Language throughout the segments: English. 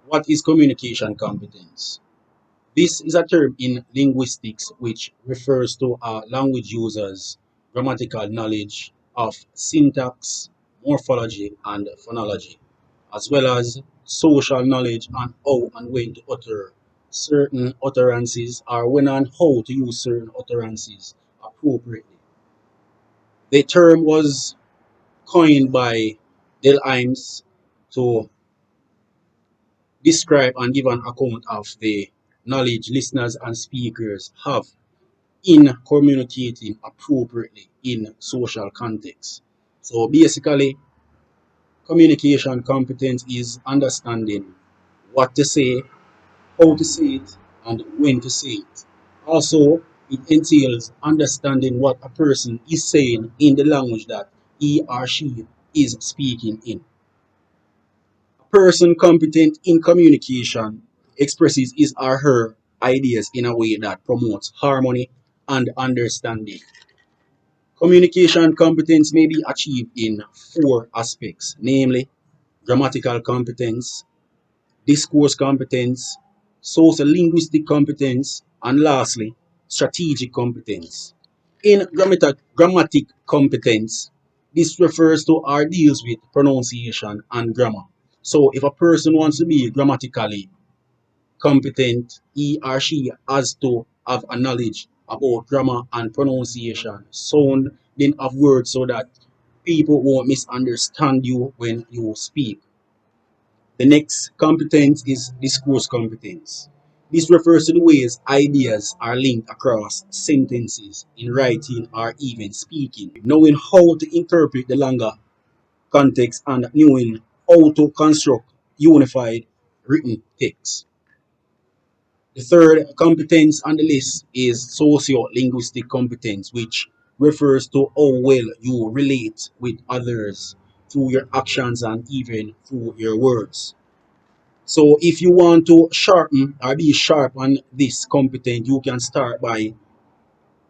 What is communication competence? This is a term in linguistics which refers to a language user's grammatical knowledge of syntax, morphology, and phonology, as well as social knowledge on how and when to utter certain utterances or when and how to use certain utterances appropriately. The term was coined by Del Imes to describe and give an account of the knowledge listeners and speakers have in communicating appropriately in social context. So basically, communication competence is understanding what to say, how to say it, and when to say it. Also, it entails understanding what a person is saying in the language that he or she is speaking in. A person competent in communication expresses his or her ideas in a way that promotes harmony and understanding. Communication competence may be achieved in four aspects, namely grammatical competence, discourse competence, socio-linguistic competence, and lastly, strategic competence. In grammatic competence, this refers to or deals with pronunciation and grammar. So if a person wants to be grammatically competent, he or she has to have a knowledge about grammar and pronunciation, sounding of words so that people won't misunderstand you when you speak. The next competence is discourse competence. This refers to the ways ideas are linked across sentences in writing or even speaking. Knowing how to interpret the longer context and knowing how to construct unified written text. The third competence on the list is socio-linguistic competence, which refers to how well you relate with others through your actions and even through your words. So if you want to sharpen or be sharp on this competence, you can start by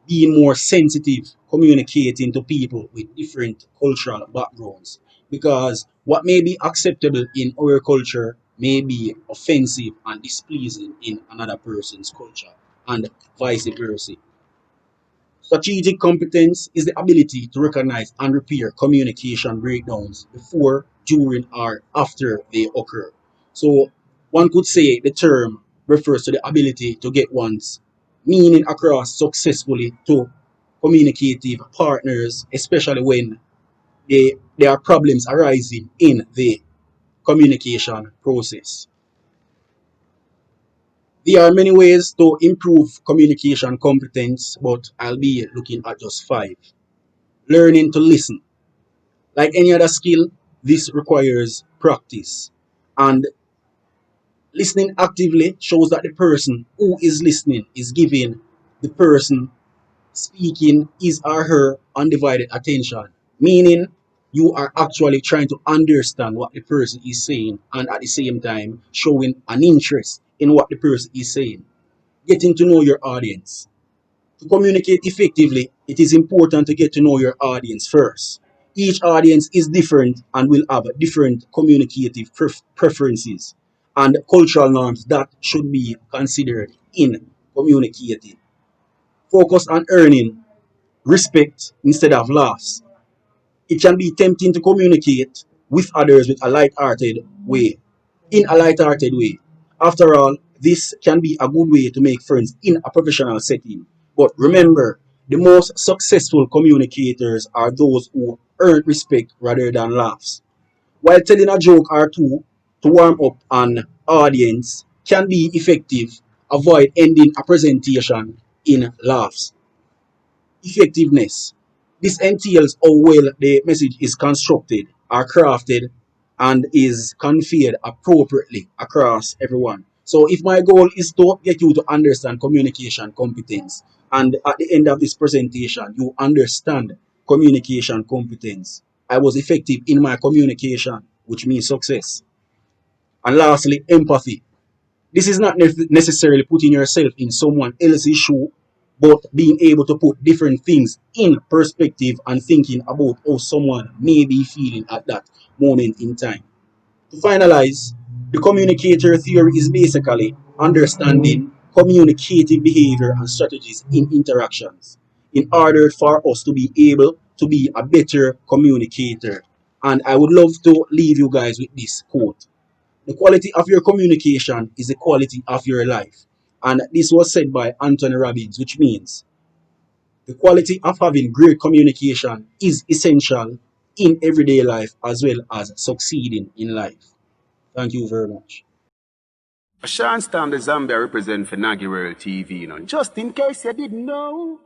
being more sensitive, communicating to people with different cultural backgrounds. Because what may be acceptable in our culture may be offensive and displeasing in another person's culture, and vice versa. Strategic competence is the ability to recognize and repair communication breakdowns before, during, or after they occur. So, one could say the term refers to the ability to get one's meaning across successfully to communicative partners, especially when there are problems arising in the communication process. There are many ways to improve communication competence, but I'll be looking at just five. Learning to listen. Like any other skill, this requires practice. And listening actively shows that the person who is listening is giving the person speaking his or her undivided attention. Meaning, you are actually trying to understand what the person is saying and at the same time showing an interest in what the person is saying. Getting to know your audience. To communicate effectively, it is important to get to know your audience first. Each audience is different and will have different communicative preferences and cultural norms that should be considered in communicating. Focus on earning respect instead of laughs. It can be tempting to communicate with others with a light-hearted way, in a light-hearted way. After all, this can be a good way to make friends in a professional setting. But remember, the most successful communicators are those who earn respect rather than laughs. While telling a joke or two to warm up an audience can be effective, avoid ending a presentation in laughs. Effectiveness. This entails how well the message is constructed or crafted and is conveyed appropriately across everyone. So if my goal is to get you to understand communication competence and at the end of this presentation you understand communication competence, I was effective in my communication, which means success. And lastly, empathy. This is not necessarily putting yourself in someone else's shoe, but being able to put different things in perspective and thinking about how someone may be feeling at that moment in time. To finalize, The communicator theory is basically understanding communicative behavior and strategies in interactions in order for us to be able to be a better communicator. And I would love to leave you guys with this quote. The quality of your communication is the quality of your life. And this was said by Anthony Robbins, which means the quality of having great communication is essential in everyday life as well as succeeding in life. Thank you very much. Sean Stam, the Zambia represent for Nagi World TV, just in case you didn't know.